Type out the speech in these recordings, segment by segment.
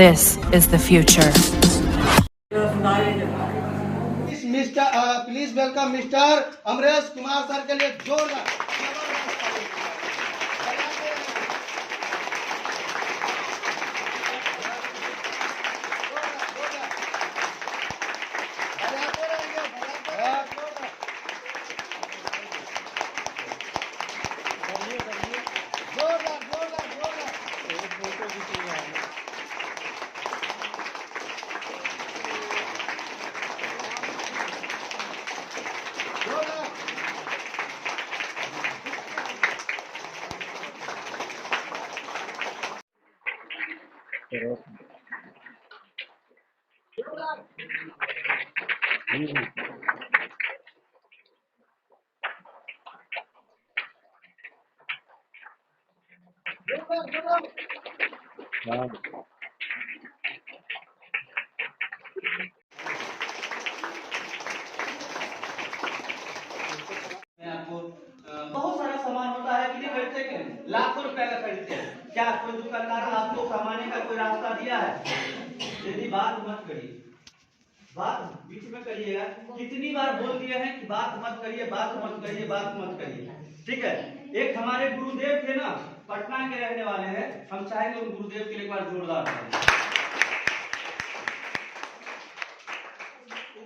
This is the future. Please welcome mister Amresh Kumar sir के लिए जोरदार। बहुत सारा सामान होता है कि नहीं खरीदते के लाखों रुपए का खरीदते हैं। क्या कोई दुकानदार आपको कमाने का कोई रास्ता दिया है? यदि बात मत करिए, बात बीच में करिएगा। कितनी बार बोल दिए हैं कि बात मत करिए, बात मत करिए, बात मत करिए। ठीक है, एक हमारे गुरुदेव थे ना, पटना के रहने वाले हैं। हम चाहेंगे उन गुरुदेव के लिए एक बार जोरदार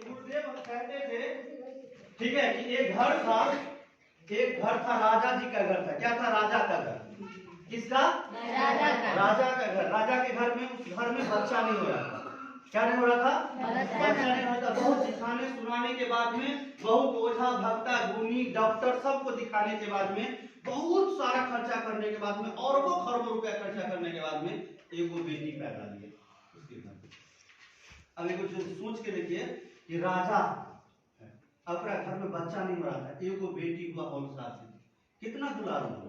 गुरुदेव हम कहते थे, ठीक है, कि एक घर था राजा जी का घर था। क्या था? राजा का घर। किसका? राजा का घर। राजा के घर में, उस घर में बच्चा नहीं हो रहा था। क्या नहीं हो रहा था? बच्चा नहीं हो रहा था। बहुत दिखाने सुनाने के बाद में, बहुत ओझा भक्ता गुनी डॉक्टर सबको दिखाने के बाद में, बहुत सारा खर्चा करने के बाद में, अरबों खरबों रुपया खर्चा करने के बाद में एक वो बेटी पैदा ली उसके घर। अब एक सोच के देखिए कि राजा अपना घर में बच्चा नहीं हो रहा था, एक वो बेटी हुआ और शादी। कितना दुलारू है?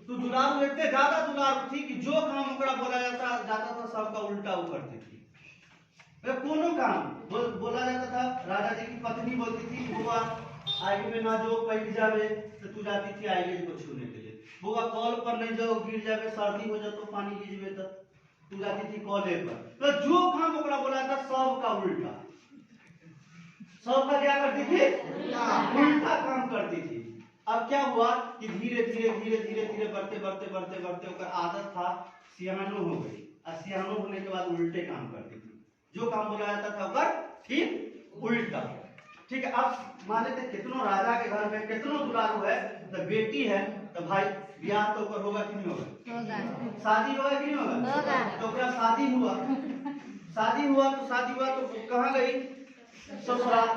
तो दुलारू इतने ज्यादा दुलारू थी कि जो काम ओकरा बोला जाता था सबका उल्टा वो करती थी। कोनो काम बोला जाता था, राजा जी की पत्नी बोलती थी बुआ आगे में ना जो पैर जावे, तो तू जाती थी आगे को छूने के लिए। बुआ कॉल पर नहीं जाओ, गिर जावे, सर्दी हो जाए तो पानी गिरवे, तो तू जाती थी कॉले पर। तो जो काम ओकरा बोला था सबका उल्टा, सबका क्या करती थी? उल्टा काम करती थी। अब क्या हुआ कि धीरे धीरे धीरे धीरे धीरे बढ़ते बढ़ते बढ़ते बढ़ते ओकर आदत था, सियानो हो गई। और सियानो होने के बाद उल्टे काम करती थी। जो काम बोला जाता था ओकर ठीक उल्टा। ठीक है, अब मान लेते कितनो राजा के घर में कितनो दुलारू है, तो बेटी है तो भाई ब्याह तो ओकर होगा कि नहीं होगा? शादी होगा कि नहीं होगा? तो ओकरा शादी हुआ तो कहाँ गई? ससुराल।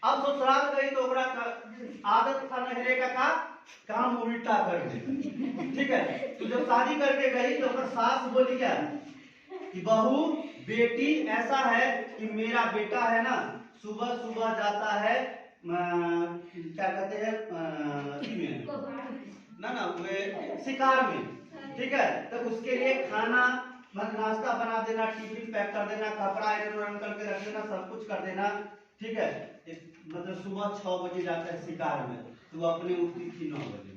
अब ससुराल गई तो ओकरा आदत था नहरे का काम उल्टा कर दे। ठीक है, तो जब शादी करके गई तो ओकर सास बोली क्या कि बहू बेटी ऐसा है कि मेरा बेटा है ना, सुबह सुबह जाता है क्या कहते हैं ना वे शिकार में। ठीक है, तो उसके लिए खाना मतलब नाश्ता बना देना, टिफिन पैक कर देना, कपड़ा इधर करके रख देना, सब कुछ कर देना। ठीक है, मतलब सुबह 6 बजे जाता है शिकार में, तो अपने उठती थी 9 बजे।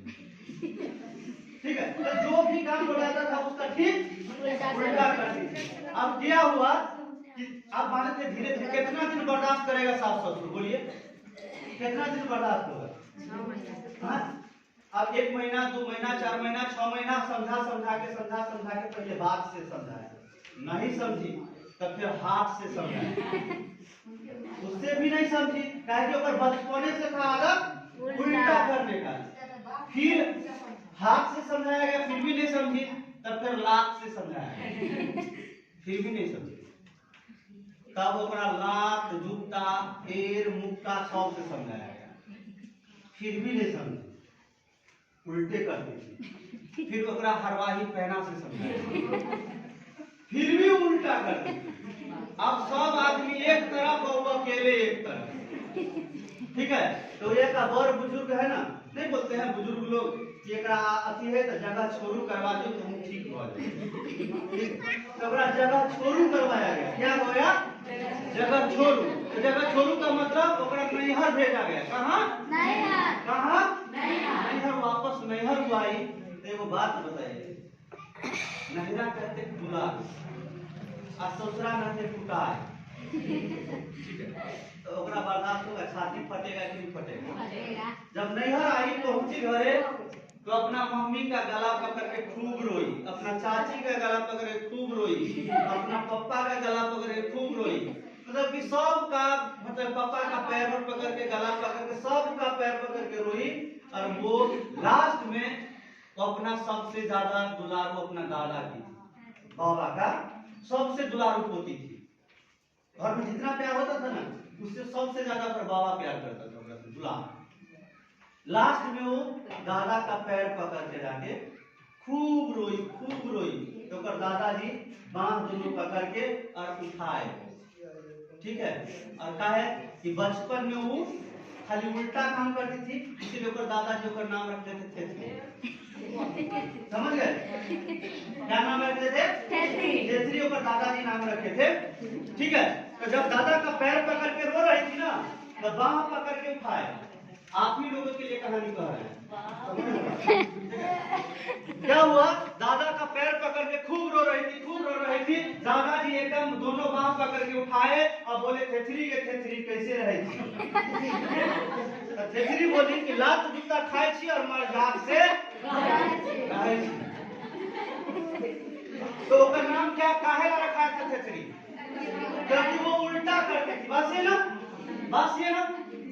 ठीक है, तो जो भी काम हो जाता था उसका ठीक उल्टा करती थी। अब क्या हुआ कि अब मान लीजिए धीरे धीरे कितना दिन बर्दाश्त करेगा सास ससुर? बोलिए कितना दिन बर्दाश्त होगा? अब 1 महीना 2 महीना 4 महीना 6 महीना समझा के पहले बात से समझाया, नहीं समझी तब फिर हाथ से समझाया, उससे भी नहीं समझी, कहे बचपने से था आदत उल्टा करने का। फिर हाथ से समझाया गया, फिर भी नहीं समझी, तब फिर लात से समझाया गया, फिर भी नहीं समझी। तब ओकरा लात जूता पैर मुक्का सब से समझाया गया, फिर भी नहीं समझी, उल्टे करती थी। फिर ओकरा हरवाही पहना से समझाया, करते थे। अब सब आदमी एक तरफ और वो अकेले एक तरफ। ठीक है, तो एक बड़ बुजुर्ग है ना, नहीं बोलते हैं बुजुर्ग लोग कि एकरा अथी है तो जगह छोड़ू करवा दो तो हम ठीक हो जाए। तो ओकरा जगह छोड़ू करवाया गया। क्या होया? जगह छोड़ू। तो जगह छोड़ू का मतलब ओकरा नैहर भेजा गया। कहाँ? नैहर। कहाँ? नैहर। वापस नैहर को आई तो एगो बात बताइए, नैहरा कहते दुलार और ससुरा कहते कुटार। ठीक है, तो ओकरा बर्दाश्त होगा, छाती फटेगा कि नहीं फटेगा? जब नैहर आई पहुंची घरे तो अपना मम्मी का गला पकड़ के खूब रोई, अपना चाची का गला पकड़ के खूब रोई, अपना पापा का गला पकड़ के खूब रोई। मतलब कि सबका, मतलब पापा का पैर पकड़ के, गला पकड़ के, सबका पैर पकड़ के रोई। और वो लास्ट में वो अपना सबसे ज्यादा दुलार वो अपना दादा की, बाबा का सबसे दुलारू पोती थी। घर में जितना प्यार होता था ना, उससे सबसे ज्यादा पर बाबा प्यार करता था, दुलार। लास्ट में वो दादा का पैर पकड़ के जाके खूब रोई, खूब रोई। तो दादाजी बांह दोनों पकड़ के और उठाए। ठीक है, और कहा है कि बचपन में वो खाली उल्टा काम करती थी, इसलिए दादाजी का नाम रख देते थे। समझ गए? क्या नाम रखते थे? थेथरी। ऊपर दादाजी नाम रखे थे। ठीक है, तो जब दादा का पैर पकड़ के रो रही थी ना, तो बांह पकड़ के उठाए। आप ही लोगों के लिए कहानी कह रहे हैं। क्या हुआ? दादा का पैर पकड़ के खूब रो रही थी, खूब रो रही थी। दादाजी एकदम दोनों बांह पकड़ के उठाए और बोले थेथरी के थेथरी कैसे रहे थी? तो थेथरी बोली कि लात जूता खाए छी और मर जाग से रहे छी। तो ओकर नाम क्या काहे रखा था थेथरी? क्योंकि वो उल्टा करती थी। बस ये ना, बस ये ना।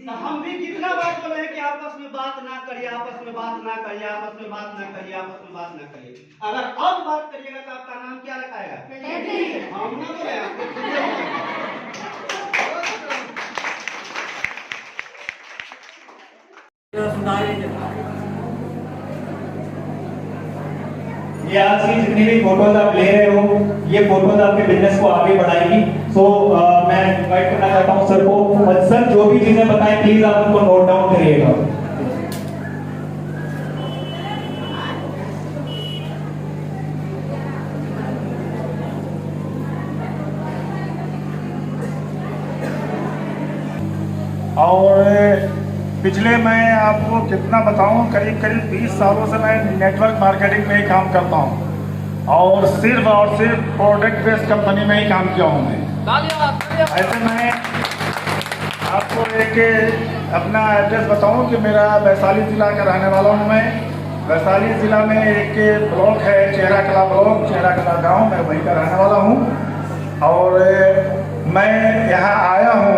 तो हम भी कितना बार बोले हैं कि आपस में बात ना करिए, आपस में बात ना करिए, आपस में बात ना करिए, आपस में बात ना करिए। अगर अब बात करिएगा तो आपका नाम क्या रखाएगा? हम ना बोले ये आज की जितनी भी फोटोज आप ले रहे हो, ये फोटोज आपके बिजनेस को आगे बढ़ाएगी। सो मैं इनवाइट करना चाहता हूँ सर को। सर जो भी चीजें बताएं प्लीज आप उनको नोट डाउन करिएगा। और पिछले मैं आपको कितना बताऊं, करीब 20 सालों से मैं नेटवर्क मार्केटिंग में ही काम करता हूं और सिर्फ प्रोडक्ट बेस्ड कंपनी में ही काम किया हूं मैं। ऐसे मैं आपको एक अपना एड्रेस बताऊं कि मेरा वैशाली ज़िला का रहने वाला हूं मैं। वैशाली ज़िला में एक ब्लॉक है चेहरा कला ब्लॉक, चेहरा कला गाँव, मैं वहीं का रहने वाला हूँ। और मैं यहाँ आया हूँ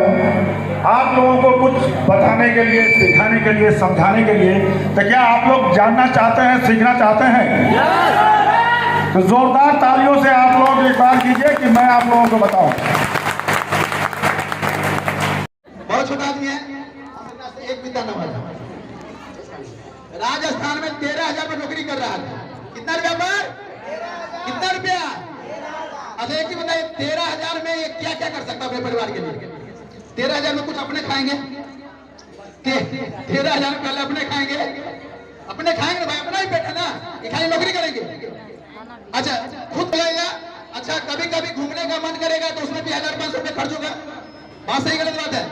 आप लोगों को कुछ बताने के लिए, सिखाने के लिए, समझाने के लिए। तो क्या आप लोग जानना चाहते हैं, सीखना चाहते हैं? तो जोरदार तालियों से आप लोग एक बार कीजिए कि मैं आप लोगों को बताऊं। बहुत छोटा आदमी है, एक पिता नंबर राजस्थान में 13,000 पर नौकरी कर रहा है। कितना रुपया पर? कितना रुपया? अच्छा एक ही बताइए, 13,000 में ये क्या क्या कर सकता है अपने परिवार के लिए? 13,000 में कुछ अपने खाएंगे? 13,000 पहले अपने खाएंगे ना भाई, अपना ही पेट है ना, ये खाली नौकरी करेंगे? अच्छा खुद लगेगा। अच्छा कभी कभी घूमने का मन करेगा तो उसमें भी 1,500 रुपये खर्च होगा। बात सही गलत बात है?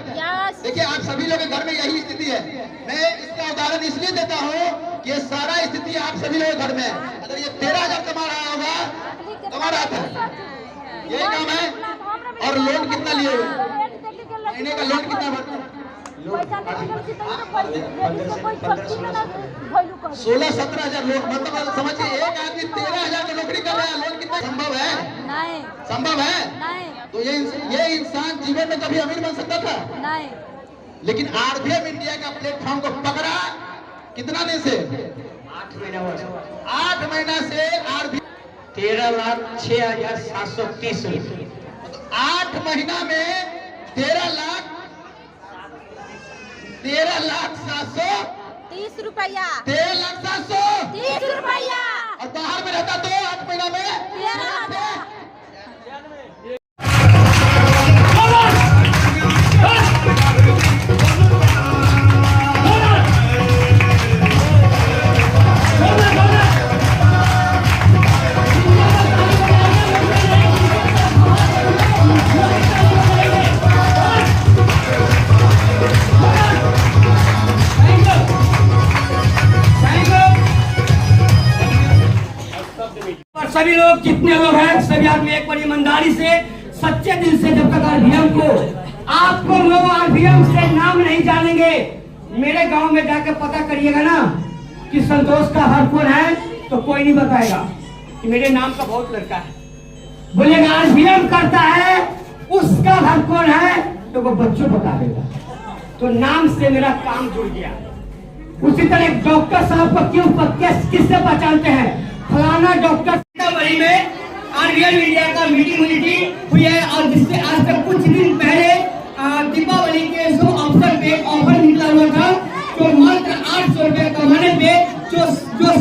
देखिए आप सभी लोग के घर में यही स्थिति है। मैं इसका उदाहरण इसलिए देता हूँ कि सारा स्थिति आप सभी लोग घर में है। अगर ये 13,000 कमा रहा होगा, कमा रहा था, यही काम है। और लोन कितना लिए हुए? महीने का लोन कितना भरता है? 16-17,000 लोन। मतलब समझिए एक आदमी 13,000 की नौकरी कर रहा है, लोन कितना? संभव है? नहीं संभव है। नहीं। तो ये इंसान जीवन में कभी अमीर बन सकता था? नहीं। लेकिन आरबीआई इंडिया का प्लेटफॉर्म को पकड़ा कितना दिन से? 8 महीना से आरबीआई 13,06,730 रुपये। 8 महीना में 13,0730 रुपया। 13,0730 रुपया। और बाहर में रहता तो 8 महीना में जितने लोग हैं सभी आदमी एक बार ईमानदारी से सच्चे दिल से जब तक आरबीएम को आपको लोग आरबीएम से नाम नहीं जानेंगे, मेरे गांव में जाकर पता करिएगा ना कि संतोष का हर कौन है तो कोई नहीं बताएगा कि मेरे नाम का बहुत लड़का है। बोलेगा आरबीएम करता है उसका हर कौन है तो वो बच्चों बता देगा। तो नाम से मेरा काम जुड़ गया। उसी तरह डॉक्टर साहब को क्यों किससे पहचानते हैं? फलाना डॉक्टर। सीतामढ़ी में आरबीएम इंडिया का मीटिंग हुई है और जिससे आज तक कुछ दिन पहले दीपावली के शुभ अवसर पे ऑफर निकला हुआ था तो मात्र 800 रुपए कमाने पे जो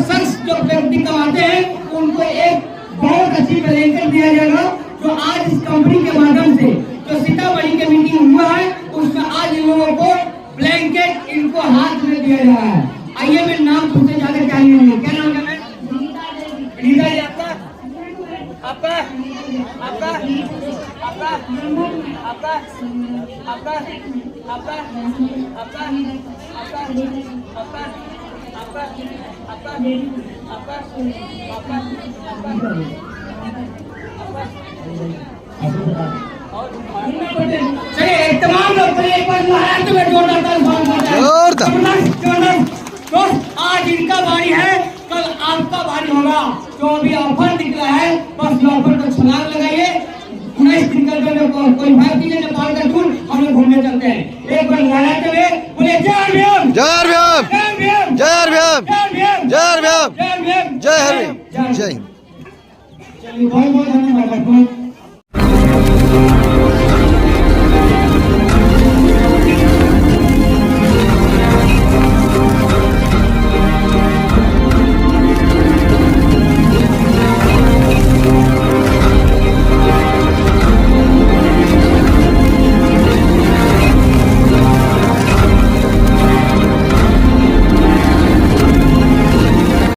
शख्स जो व्यक्ति कमाते हैं उनको एक बहुत अच्छी ब्लैंकेट दिया जाएगा। जो आज इस कंपनी के माध्यम से जो सीतामढ़ी के मीटिंग हुआ है उसमें आज इन लोगों को ब्लैंकेट इनको हाथ में दिया जा रहा है। आइए मैं नाम पूछे जाकर क्या नाम है? क्या नाम है? रीता जी आपका आपका आपका आपका आपका आपका आपका आपका चलिए तमाम लोग एक बार महाराष्ट्र में जोरदार तो आज इनका बारी है, कल आपका बारी होगा। जो अभी ऑफर निकला है बस ऑफर को छलांग लगाइए। 19 दिन का कोई भारतीय है नेपाल का टूर हम लोग घूमने चलते हैं। एक बार लहराते हुए बोले जय हरभीम, जय हरभीम, जय हरभीम, जय हरभीम, जय हरभीम, जय हरभीम, जय हरभीम, जय हरभीम, जय हिंद। चलिए बहुत बहुत धन्यवाद।